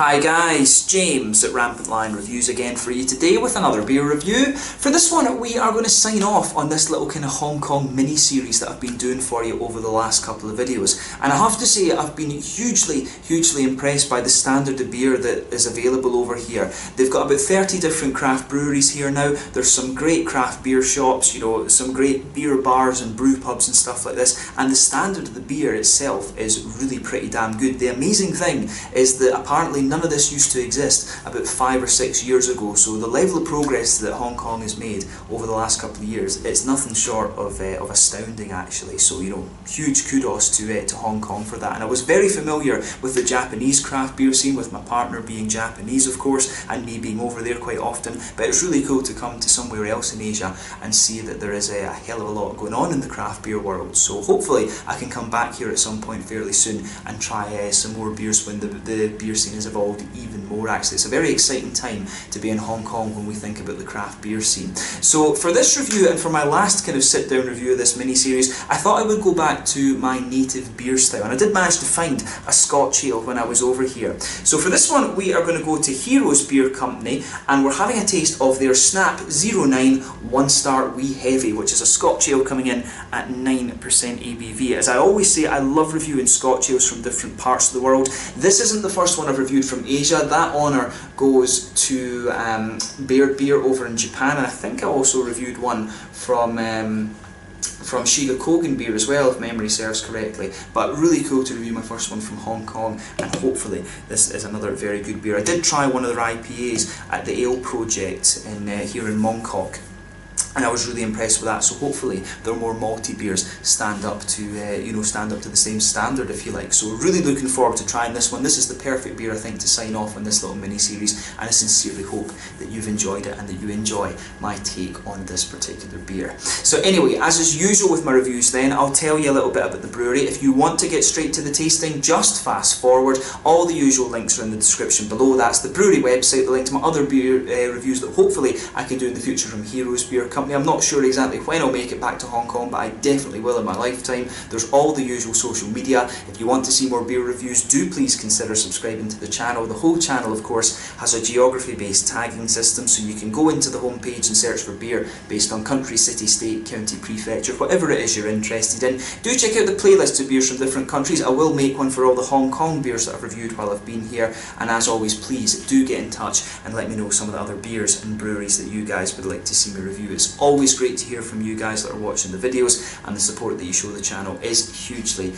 Hi guys, James at RampantLionReviews again for you today with another beer review. For this one we are going to sign off on this little kind of Hong Kong mini-series that I've been doing for you over the last couple of videos. And I have to say I've been hugely impressed by the standard of beer that is available over here. They've got about 30 different craft breweries here now. There's some great craft beer shops, you know, some great beer bars and brew pubs and stuff like this. And the standard of the beer itself is really pretty damn good. The amazing thing is that apparently none of this used to exist about 5 or 6 years ago, so the level of progress that Hong Kong has made over the last couple of years, it's nothing short of astounding actually. So, you know, huge kudos to Hong Kong for that. And I was very familiar with the Japanese craft beer scene, with my partner being Japanese of course, and me being over there quite often, but it's really cool to come to somewhere else in Asia and see that there is a hell of a lot going on in the craft beer world. So hopefully I can come back here at some point fairly soon and try some more beers when the beer scene has evolved even more actually. It's a very exciting time to be in Hong Kong when we think about the craft beer scene. So for this review and for my last kind of sit down review of this mini-series, I thought I would go back to my native beer style, and I did manage to find a Scotch ale when I was over here. So for this one we are going to go to Heroes Beer Company and we're having a taste of their SNAP-09 1-Star Wee Heavy, which is a Scotch ale coming in at 9% ABV. As I always say, I love reviewing Scotch ales from different parts of the world. This isn't the first one I've reviewed from Asia. That honour goes to Beard Beer over in Japan, and I think I also reviewed one from Shiga Kogan beer as well, if memory serves correctly. But really cool to review my first one from Hong Kong, and hopefully this is another very good beer. I did try one of their IPAs at the Ale Project here in Mongkok, and I was really impressed with that. So hopefully their more malty beers stand up to the same standard, if you like. So really looking forward to trying this one. This is the perfect beer I think to sign off on this little mini-series, and I sincerely hope that you've enjoyed it and that you enjoy my take on this particular beer. So anyway, as is usual with my reviews then, I'll tell you a little bit about the brewery. If you want to get straight to the tasting, just fast forward. All the usual links are in the description below. That's the brewery website, the link to my other beer reviews that hopefully I can do in the future from Heroes Beer Company. I'm not sure exactly when I'll make it back to Hong Kong, but I definitely will in my lifetime. There's all the usual social media. If you want to see more beer reviews, do please consider subscribing to the channel. The whole channel, of course, has a geography-based tagging system, so you can go into the homepage and search for beer based on country, city, state, county, prefecture, whatever it is you're interested in. Do check out the playlist of beers from different countries. I will make one for all the Hong Kong beers that I've reviewed while I've been here, and as always, please do get in touch and let me know some of the other beers and breweries that you guys would like to see me review. It's always great to hear from you guys that are watching the videos, and the support that you show the channel is hugely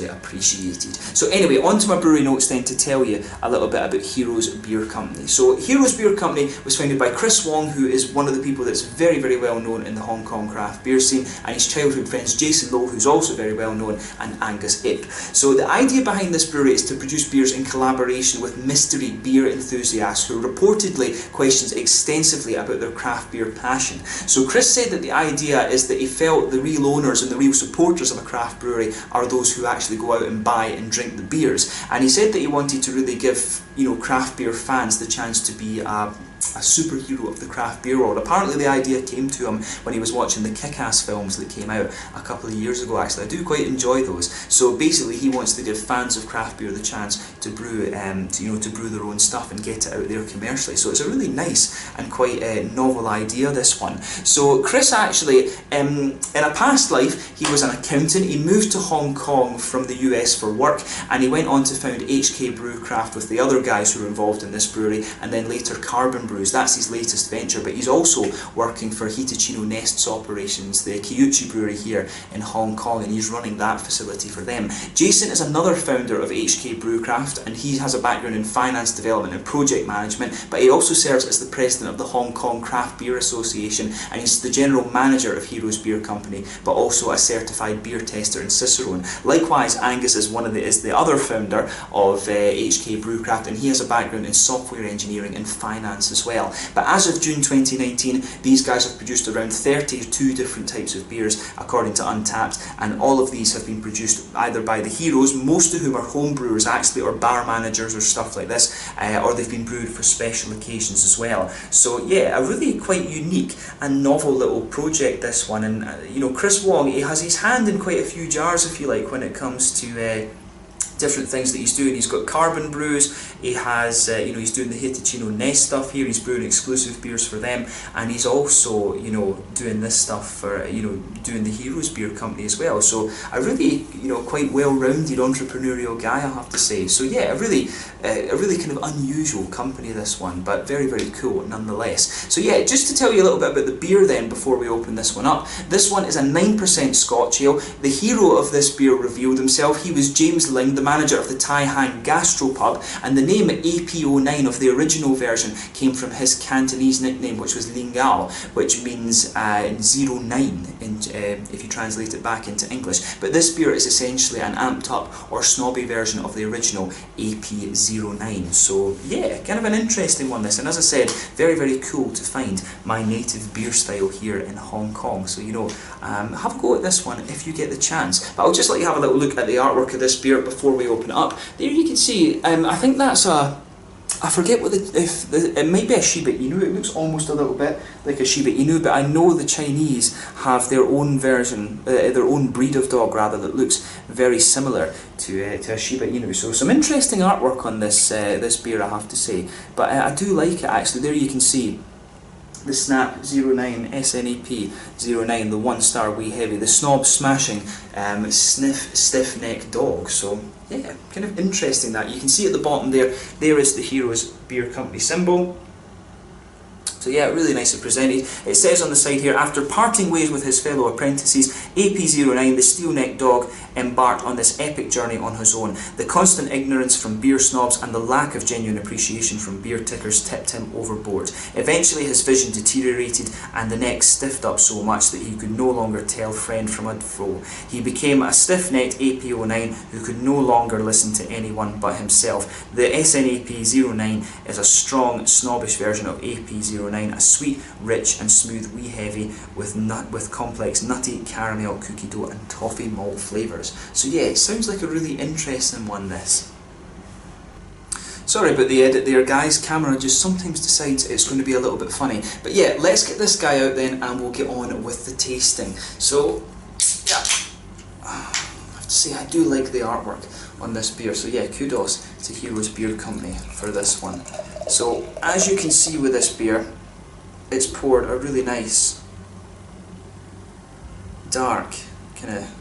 appreciated. So anyway, on to my brewery notes then to tell you a little bit about Heroes Beer Company. So Heroes Beer Company was founded by Chris Wong, who is one of the people that's very well known in the Hong Kong craft beer scene, and his childhood friends Jason Lowe, who's also very well known, and Angus Ip. So the idea behind this brewery is to produce beers in collaboration with mystery beer enthusiasts who reportedly questions extensively about their craft beer passion. So Chris said that the idea is that he felt the real owners and the real supporters of a craft brewery are those who actually go out and buy and drink the beers. And he said that he wanted to really give, you know, craft beer fans the chance to be a superhero of the craft beer world. Apparently the idea came to him when he was watching the Kick-Ass films that came out a couple of years ago actually. I do quite enjoy those. So basically he wants to give fans of craft beer the chance to brew to brew their own stuff and get it out there commercially. So it's a really nice and quite novel idea, this one. So Chris actually, in a past life, he was an accountant. He moved to Hong Kong from the US for work, and he went on to found HK Brewcraft with the other guys who were involved in this brewery, and then later Carbon Brews. That's his latest venture, but he's also working for Hitachino Nest's operations, the Kiyuchi brewery here in Hong Kong, and he's running that facility for them. Jason is another founder of HK Brewcraft, and he has a background in finance development and project management, but he also serves as the president of the Hong Kong Craft Beer Association, and he's the general manager of Heroes Beer Company, but also a certified beer tester in Cicerone. Likewise, Angus is the other founder of HK Brewcraft, and he has a background in software engineering and finance as well. But as of June 2019, these guys have produced around 32 different types of beers according to Untappd, and all of these have been produced either by the heroes, most of whom are home brewers actually, or bar managers or stuff like this, or they've been brewed for special occasions as well. So yeah, a really quite unique and novel little project, this one. And you know, Chris Wong, he has his hand in quite a few jars, if you like, when it comes to different things that he's doing. He's got carbon brews, he has, you know, he's doing the Hitachino Nest stuff here, he's brewing exclusive beers for them, and he's also, you know, doing this stuff for, you know, doing the Heroes Beer Company as well. So a really, you know, quite well-rounded entrepreneurial guy, I have to say. So yeah, a really kind of unusual company, this one, but very, very cool nonetheless. So yeah, just to tell you a little bit about the beer then before we open this one up. This one is a 9% Scotch ale. The hero of this beer revealed himself. He was James Ling, the manager of the Tai Hang Gastropub, and the name AP09 of the original version came from his Cantonese nickname, which was Lingao, which means 09 if you translate it back into English. But this beer is essentially an amped up or snobby version of the original AP09. So yeah, kind of an interesting one this, and as I said, very, very cool to find my native beer style here in Hong Kong. So you know, have a go at this one if you get the chance. But I'll just let you have a little look at the artwork of this beer before we open it up. There you can see, I think that's I forget what it might be a Shiba Inu. It looks almost a little bit like a Shiba Inu, but I know the Chinese have their own version, their own breed of dog rather, that looks very similar to a Shiba Inu. So some interesting artwork on this this beer, I have to say. But I do like it actually. There you can see the SNAP-09, SNAP-09, the 1-star wee heavy, the snob smashing stiff neck dog. So yeah, kind of interesting that. You can see at the bottom there is the Heroes Beer Company symbol. So yeah, really nicely presented. It says on the side here, after parting ways with his fellow apprentices, AP09, the steel-necked dog, embarked on this epic journey on his own. The constant ignorance from beer snobs and the lack of genuine appreciation from beer tickers tipped him overboard. Eventually his vision deteriorated and the neck stiffed up so much that he could no longer tell friend from a foe. He became a stiff-necked AP09 who could no longer listen to anyone but himself. The SNAP-09 is a strong, snobbish version of AP09, a sweet, rich and smooth wee heavy with complex nutty caramel, cookie dough and toffee malt flavours. So yeah, it sounds like a really interesting one, this. Sorry about the edit there, guys. Camera just sometimes decides it's going to be a little bit funny. But yeah, let's get this guy out then and we'll get on with the tasting. So yeah, I have to say I do like the artwork on this beer. So yeah, kudos to Heroes Beer Company for this one. So as you can see with this beer, it's poured a really nice, dark, kind of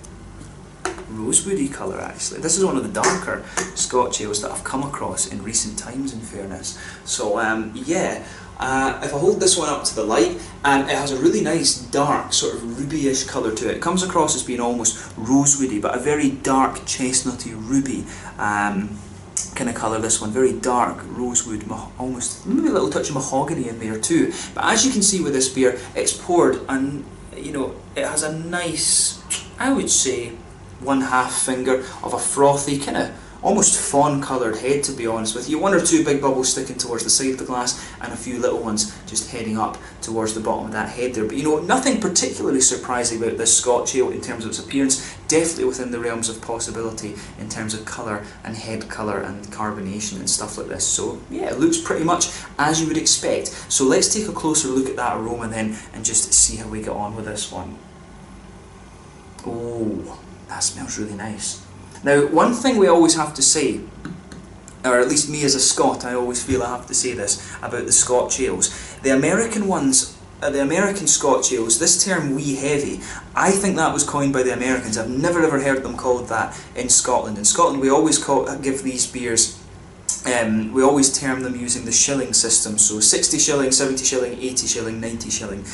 rosewoody colour actually. This is one of the darker Scotch ales that I've come across in recent times, in fairness. So yeah, if I hold this one up to the light, it has a really nice dark sort of ruby-ish colour to it. It comes across as being almost rosewoody, but a very dark chestnutty ruby kind of colour, this one. Very dark rosewood, almost maybe a little touch of mahogany in there too. But as you can see with this beer, it's poured and, you know, it has a nice, I would say, 1/2 finger of a frothy, kind of almost fawn coloured head, to be honest with you. 1 or 2 big bubbles sticking towards the side of the glass and a few little ones just heading up towards the bottom of that head there. But you know, nothing particularly surprising about this Scotch ale in terms of its appearance. Definitely within the realms of possibility in terms of colour and head colour and carbonation and stuff like this. So yeah, it looks pretty much as you would expect. So let's take a closer look at that aroma then and just see how we get on with this one. Oh, that smells really nice. Now, one thing we always have to say, or at least me as a Scot, I always feel I have to say this about the Scotch ales. The American ones, the American Scotch ales, this term wee heavy, I think that was coined by the Americans. I've never ever heard them called that in Scotland. In Scotland we always give these beers, we always term them using the shilling system, so 60 shilling, 70 shilling, 80 shilling, 90 shilling.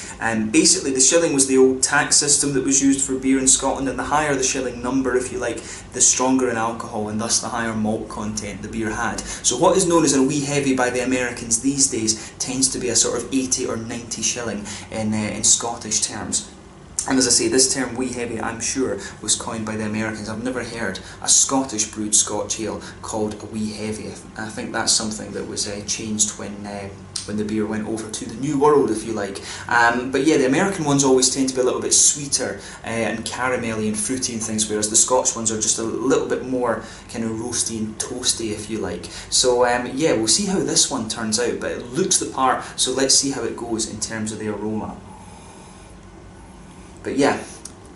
Basically the shilling was the old tax system that was used for beer in Scotland, and the higher the shilling number, if you like, the stronger in alcohol and thus the higher malt content the beer had. So what is known as a wee heavy by the Americans these days tends to be a sort of 80 or 90 shilling in Scottish terms. And as I say, this term wee heavy, I'm sure, was coined by the Americans. I've never heard a Scottish brewed Scotch ale called a wee heavy. I think that's something that was changed when the beer went over to the New World, if you like. But yeah, the American ones always tend to be a little bit sweeter and caramelly and fruity and things, whereas the Scotch ones are just a little bit more kind of roasty and toasty, if you like. So yeah, we'll see how this one turns out, but it looks the part, so let's see how it goes in terms of the aroma. But yeah,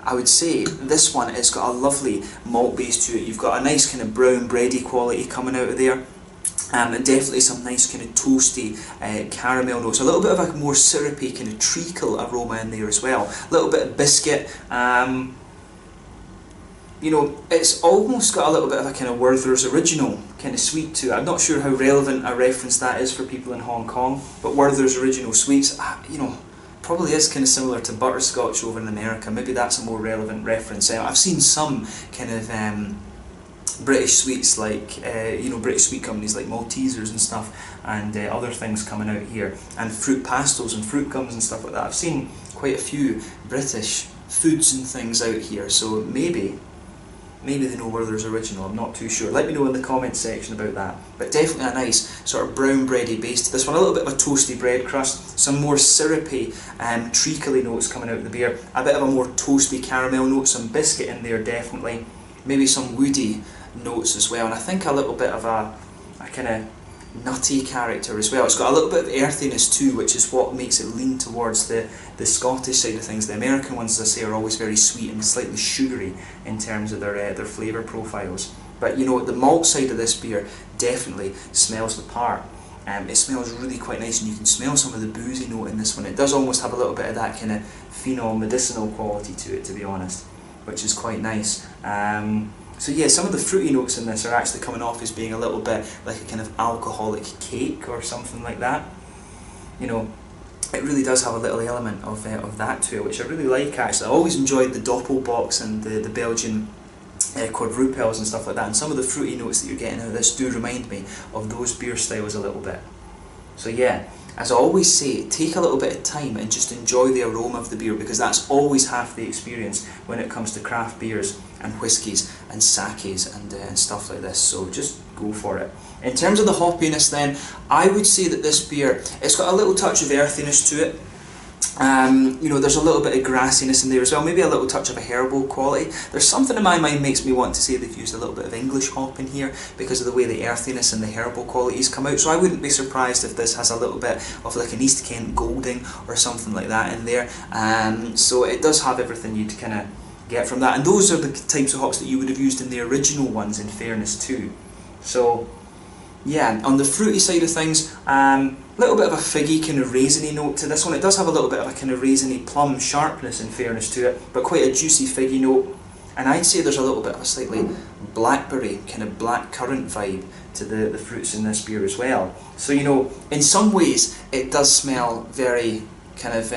I would say this one, it's got a lovely malt base to it. You've got a nice kind of brown bready quality coming out of there. And definitely some nice kind of toasty caramel notes, a little bit of a more syrupy kind of treacle aroma in there as well, a little bit of biscuit. You know, it's almost got a little bit of a kind of Werther's Original kind of sweet to it. I'm not sure how relevant a reference that is for people in Hong Kong, but Werther's Original sweets, you know, probably is kind of similar to butterscotch over in America. Maybe that's a more relevant reference. I've seen some kind of British sweets like, you know, British sweet companies like Maltesers and stuff, and other things coming out here, and fruit pastels and fruit gums and stuff like that. I've seen quite a few British foods and things out here, so maybe they know Werther's Original, I'm not too sure. Let me know in the comments section about that. But definitely a nice sort of brown bready base to this one, a little bit of a toasty bread crust, some more syrupy treacly notes coming out of the beer, a bit of a more toasty caramel note, some biscuit in there definitely, maybe some woody notes as well, and I think a little bit of a kind of nutty character as well. It's got a little bit of earthiness too, which is what makes it lean towards the Scottish side of things. The American ones, as I say, are always very sweet and slightly sugary in terms of their flavour profiles. But you know, the malt side of this beer definitely smells the part. It smells really quite nice, and you can smell some of the boozy note in this one. It does almost have a little bit of that kind of phenol medicinal quality to it, to be honest, which is quite nice. So yeah, some of the fruity notes in this are actually coming off as being a little bit like a kind of alcoholic cake or something like that. You know, it really does have a little element of that to it, which I really like actually. I always enjoyed the Doppelbock and the Belgian quadruples and stuff like that, and some of the fruity notes that you're getting out of this do remind me of those beer styles a little bit. So yeah, as I always say, take a little bit of time and just enjoy the aroma of the beer, because that's always half the experience when it comes to craft beers and whiskies and sakes and stuff like this, so just go for it. In terms of the hoppiness then, I would say that this beer, it's got a little touch of earthiness to it. You know, there's a little bit of grassiness in there as well, maybe a little touch of a herbal quality. There's something in my mind makes me want to say they've used a little bit of English hop in here because of the way the earthiness and the herbal qualities come out, so I wouldn't be surprised if this has a little bit of like an East Kent Golding or something like that in there. So it does have everything you'd kind of get from that, and those are the types of hops that you would have used in the original ones, in fairness too. So yeah, on the fruity side of things, a little bit of a figgy kind of raisiny note to this one. It does have a little bit of a kind of raisiny plum sharpness in fairness to it, but quite a juicy figgy note. And I'd say there's a little bit of a slightly blackberry, kind of black currant vibe to the fruits in this beer as well. So you know, in some ways it does smell very kind of,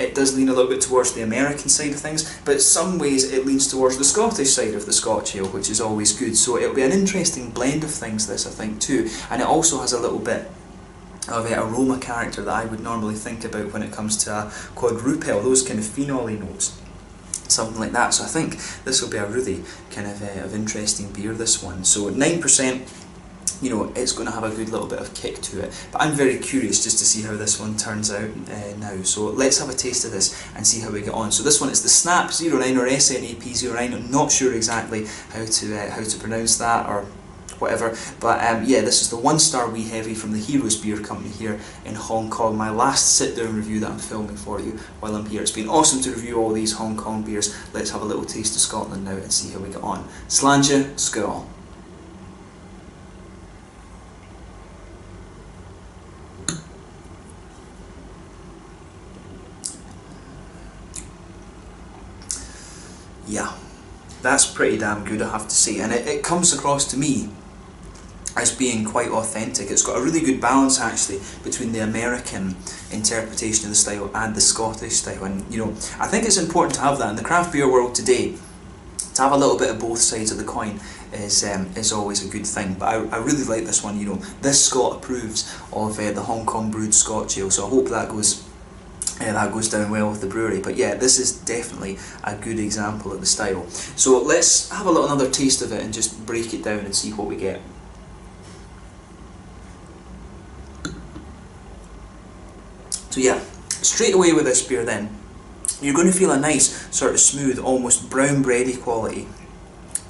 it does lean a little bit towards the American side of things, but in some ways it leans towards the Scottish side of the Scotch ale, which is always good. So it'll be an interesting blend of things, this, I think, too. And it also has a little bit of aroma character that I would normally think about when it comes to a quadrupel, those kind of phenol-y notes, something like that. So I think this will be a really kind of interesting beer, this one. So 9%, you know, it's going to have a good little bit of kick to it. But I'm very curious just to see how this one turns out now. So let's have a taste of this and see how we get on. So this one is the SNAP-09 or SNAP-09. I'm not sure exactly how to pronounce that or whatever, but yeah, this is the 1-star wee heavy from the Heroes Beer Company here in Hong Kong. My last sit-down review that I'm filming for you while I'm here. It's been awesome to review all these Hong Kong beers. Let's have a little taste of Scotland now and see how we get on. Slàinte, skål. Yeah, that's pretty damn good, I have to say, and it comes across to me as being quite authentic. It's got a really good balance actually between the American interpretation of the style and the Scottish style, and you know, I think it's important to have that in the craft beer world today. To have a little bit of both sides of the coin is always a good thing. But I really like this one. You know, this Scot approves of the Hong Kong brewed Scotch ale, so I hope that goes down well with the brewery. But yeah, this is definitely a good example of the style. So let's have another taste of it and just break it down and see what we get. So yeah, straight away with this beer then, you're going to feel a nice sort of smooth, almost brown bready quality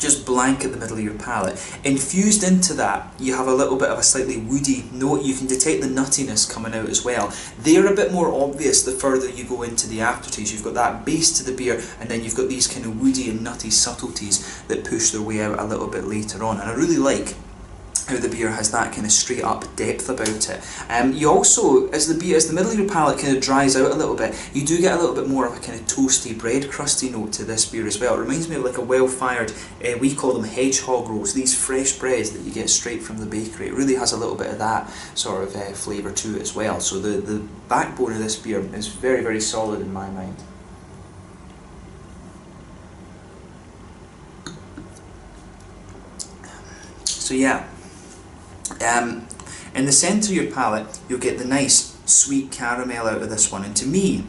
just blank at the middle of your palate. Infused into that, you have a little bit of a slightly woody note. You can detect the nuttiness coming out as well. They're a bit more obvious the further you go into the aftertaste. You've got that base to the beer, and then you've got these kind of woody and nutty subtleties that push their way out a little bit later on. And I really like how the beer has that kind of straight up depth about it. You also, as the middle of your palate kind of dries out a little bit, you do get a little bit more of a kind of toasty, bread crusty note to this beer as well. It reminds me of like a well-fired, we call them hedgehog rolls, these fresh breads that you get straight from the bakery. It really has a little bit of that sort of flavour to it as well. So the backbone of this beer is very, very solid in my mind. So yeah. In the centre of your palate, you'll get the nice sweet caramel out of this one, and to me,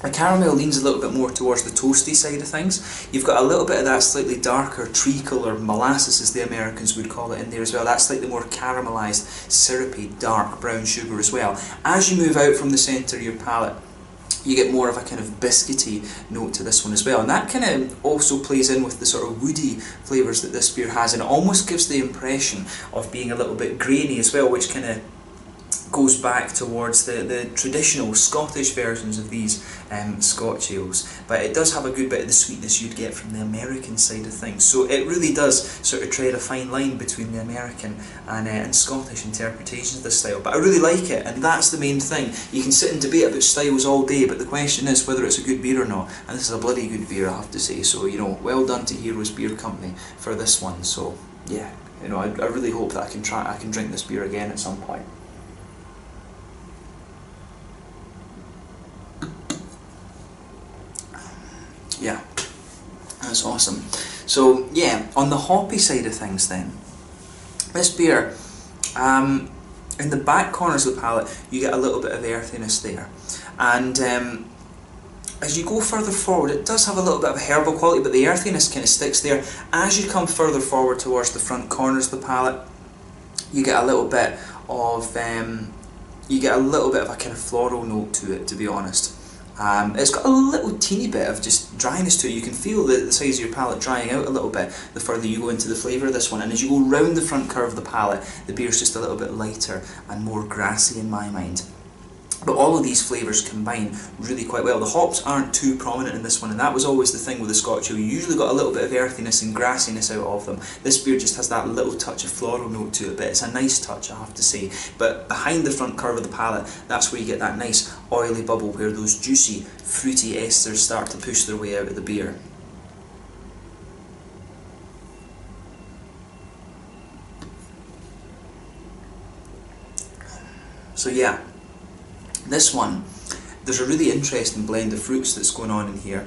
the caramel leans a little bit more towards the toasty side of things. You've got a little bit of that slightly darker treacle, or molasses as the Americans would call it, in there as well. That slightly more caramelised, syrupy, dark brown sugar as well. As you move out from the centre of your palate, you get more of a kind of biscuity note to this one as well, and that kind of also plays in with the sort of woody flavours that this beer has, and it almost gives the impression of being a little bit grainy as well, which kind of goes back towards the traditional Scottish versions of these Scotch ales, but it does have a good bit of the sweetness you'd get from the American side of things. So it really does sort of tread a fine line between the American and Scottish interpretations of this style, but I really like it, and that's the main thing. You can sit and debate about styles all day, but the question is whether it's a good beer or not, and this is a bloody good beer, I have to say. So, you know, well done to Heroes Beer Company for this one. So yeah, you know, I really hope that I can drink this beer again at some point. Yeah, that's awesome. So yeah, on the hoppy side of things then, this beer, in the back corners of the palate, you get a little bit of earthiness there. And as you go further forward, it does have a little bit of a herbal quality, but the earthiness kind of sticks there. As you come further forward towards the front corners of the palate, you get a little bit of a kind of floral note to it, to be honest. It's got a little teeny bit of just dryness to it. You can feel the size of your palate drying out a little bit the further you go into the flavour of this one, and as you go round the front curve of the palate, the beer's just a little bit lighter and more grassy in my mind. But all of these flavours combine really quite well. The hops aren't too prominent in this one, and that was always the thing with the Scotch ale. You usually got a little bit of earthiness and grassiness out of them. This beer just has that little touch of floral note to it, but it's a nice touch, I have to say. But behind the front curve of the palate, that's where you get that nice oily bubble where those juicy, fruity esters start to push their way out of the beer. So yeah. This one, there's a really interesting blend of fruits that's going on in here.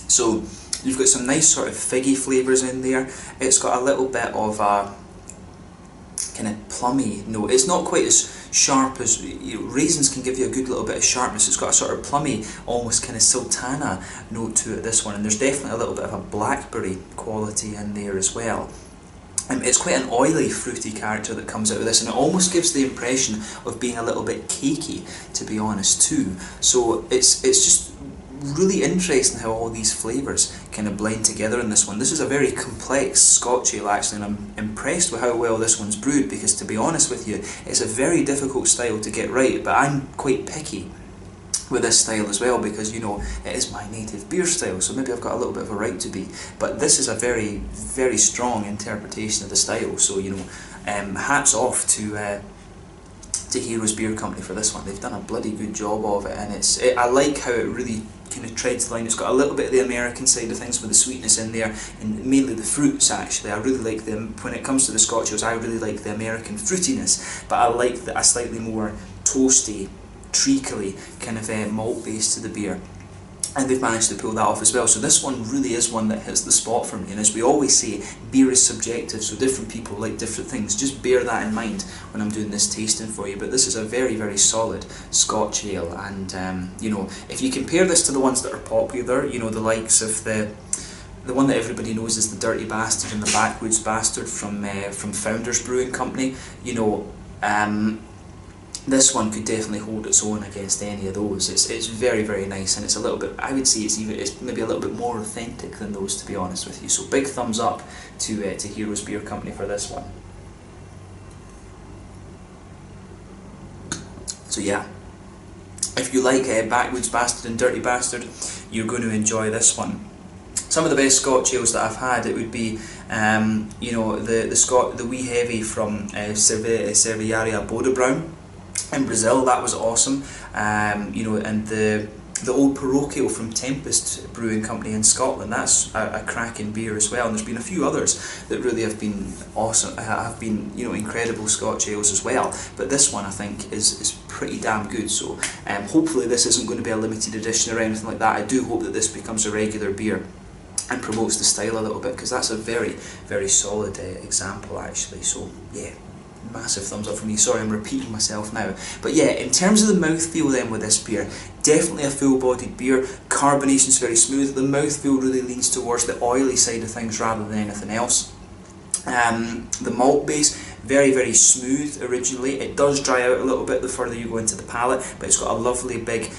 So you've got some nice sort of figgy flavours in there. It's got a little bit of a kind of plummy note. It's not quite as sharp as, raisins can give you a good little bit of sharpness. It's got a sort of plummy, almost kind of sultana note to it, this one, and there's definitely a little bit of a blackberry quality in there as well. It's quite an oily, fruity character that comes out of this, and it almost gives the impression of being a little bit cakey, to be honest, too. So it's just really interesting how all these flavours kind of blend together in this one. This is a very complex Scotch ale, actually, and I'm impressed with how well this one's brewed, because to be honest with you, it's a very difficult style to get right, but I'm quite picky with this style as well, because, you know, it is my native beer style, so maybe I've got a little bit of a right to be, but this is a very, very strong interpretation of the style. So, you know, hats off to Heroes Beer Company for this one. They've done a bloody good job of it, and I like how it really kind of treads the line. It's got a little bit of the American side of things with the sweetness in there, and mainly the fruits, actually. I really like them. When it comes to the Scotch ales, I really like the American fruitiness, but I like a slightly more toasty, treacly kind of malt base to the beer, and they've managed to pull that off as well. So this one really is one that hits the spot for me, and as we always say, beer is subjective, so different people like different things. Just bear that in mind when I'm doing this tasting for you. But this is a very, very solid Scotch ale, and you know, if you compare this to the ones that are popular, you know, the likes of the one that everybody knows is the Dirty Bastard and the Backwoods Bastard from Founders Brewing Company, you know, this one could definitely hold its own against any of those. It's very, very nice, and it's a little bit, I would say it's maybe a little bit more authentic than those, to be honest with you. So big thumbs up to Heroes Beer Company for this one. So yeah, if you like Backwoods Bastard and Dirty Bastard, you're going to enjoy this one. Some of the best Scotch ales that I've had, it would be you know, the Wee Heavy from Cervejaria Bodebrown in Brazil. That was awesome. You know, and the Old Parochial from Tempest Brewing Company in Scotland, that's a cracking beer as well. And there's been a few others that really have been awesome, have been, you know, incredible Scotch ales as well. But this one I think is pretty damn good. So hopefully this isn't going to be a limited edition or anything like that. I do hope that this becomes a regular beer and promotes the style a little bit, because that's a very, very solid example actually. So yeah, massive thumbs up for me. Sorry, I'm repeating myself now. But yeah, in terms of the mouthfeel then with this beer, definitely a full-bodied beer. Carbonation's very smooth. The mouthfeel really leans towards the oily side of things rather than anything else. The malt base, very, very smooth originally. It does dry out a little bit the further you go into the palate, but it's got a lovely big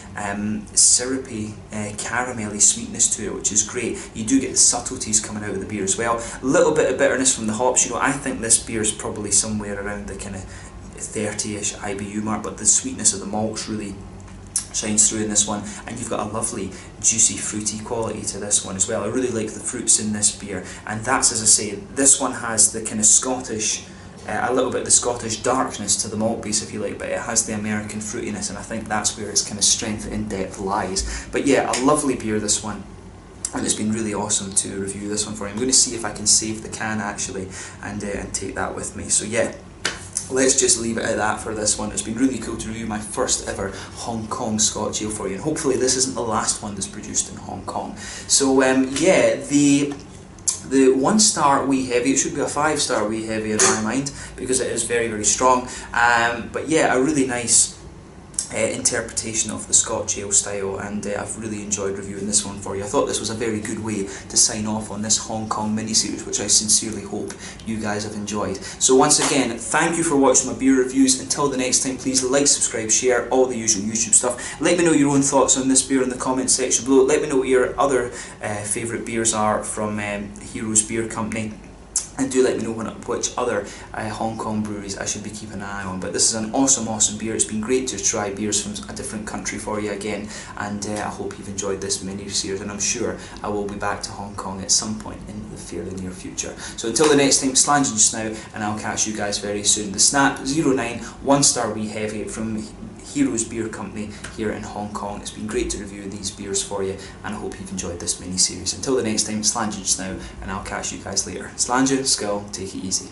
syrupy, caramelly sweetness to it, which is great. You do get the subtleties coming out of the beer as well. A little bit of bitterness from the hops. You know, I think this beer is probably somewhere around the kind of 30-ish IBU mark, but the sweetness of the malts really shines through in this one, and you've got a lovely juicy fruity quality to this one as well. I really like the fruits in this beer, and that's, as I say, this one has the kind of Scottish, a little bit of the Scottish darkness to the malt base if you like, but it has the American fruitiness, and I think that's where its kind of strength in depth lies. But yeah, a lovely beer this one, and it's been really awesome to review this one for you. I'm going to see if I can save the can actually and take that with me. So yeah, let's just leave it at that for this one. It's been really cool to review my first ever Hong Kong Scotch ale for you, and hopefully this isn't the last one that's produced in Hong Kong. So yeah, the 1-star Wee Heavy, it should be a 5-star Wee Heavy in my mind, because it is very, very strong. But yeah, a really nice interpretation of the Scotch ale style, and I've really enjoyed reviewing this one for you. I thought this was a very good way to sign off on this Hong Kong mini-series, which I sincerely hope you guys have enjoyed. So once again, thank you for watching my beer reviews. Until the next time, please like, subscribe, share, all the usual YouTube stuff. Let me know your own thoughts on this beer in the comment section below. Let me know what your other favourite beers are from Heroes Beer Company. And do let me know which other Hong Kong breweries I should be keeping an eye on. But this is an awesome, awesome beer. It's been great to try beers from a different country for you again. And I hope you've enjoyed this mini-series. And I'm sure I will be back to Hong Kong at some point in the fairly near future. So until the next time, slanging just now, and I'll catch you guys very soon. The SNAP-09 1-star Wee Heavy from Heroes Beer Company here in Hong Kong. It's been great to review these beers for you, and I hope you've enjoyed this mini-series. Until the next time, slanging just now, and I'll catch you guys later. Slanging, skull, take it easy.